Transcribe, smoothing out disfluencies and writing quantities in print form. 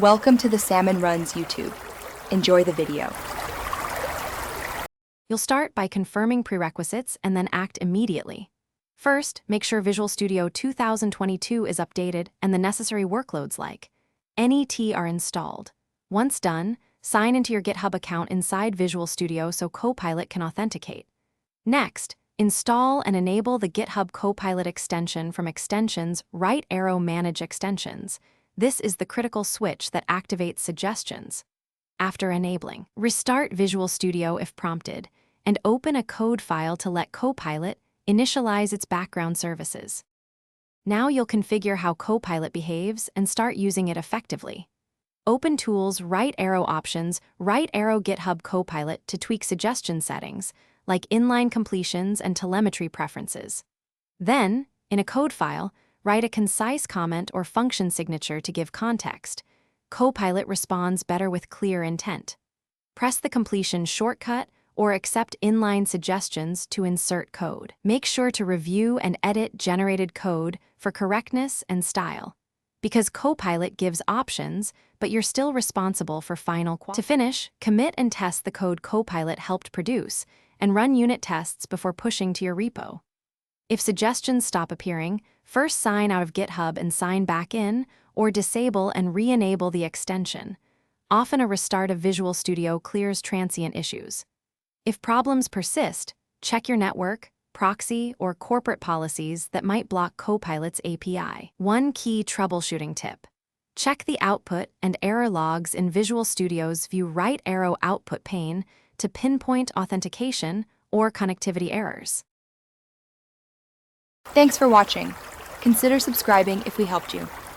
Welcome to the Salmon Runs YouTube. Enjoy the video. You'll start by confirming prerequisites and then act immediately. First, make sure Visual Studio 2022 is updated and the necessary workloads like NET are installed. Once done, sign into your GitHub account inside Visual Studio so Copilot can authenticate. Next, install and enable the GitHub Copilot extension from Extensions right arrow Manage Extensions. This is the critical switch that activates suggestions. After enabling, restart Visual Studio if prompted, and open a code file to let Copilot initialize its background services. Now you'll configure how Copilot behaves and start using it effectively. Open Tools, right arrow Options, right arrow GitHub Copilot to tweak suggestion settings, like inline completions and telemetry preferences. Then, in a code file, write a concise comment or function signature to give context. Copilot responds better with clear intent. Press the completion shortcut or accept inline suggestions to insert code. Make sure to review and edit generated code for correctness and style. Because Copilot gives options, but you're still responsible for final quality. To finish, commit and test the code Copilot helped produce, and run unit tests before pushing to your repo. If suggestions stop appearing, first sign out of GitHub and sign back in, or disable and re-enable the extension. Often a restart of Visual Studio clears transient issues. If problems persist, check your network, proxy, or corporate policies that might block Copilot's API. One key troubleshooting tip. Check the output and error logs in Visual Studio's View right arrow output pane to pinpoint authentication or connectivity errors. Thanks for watching. Consider subscribing if we helped you.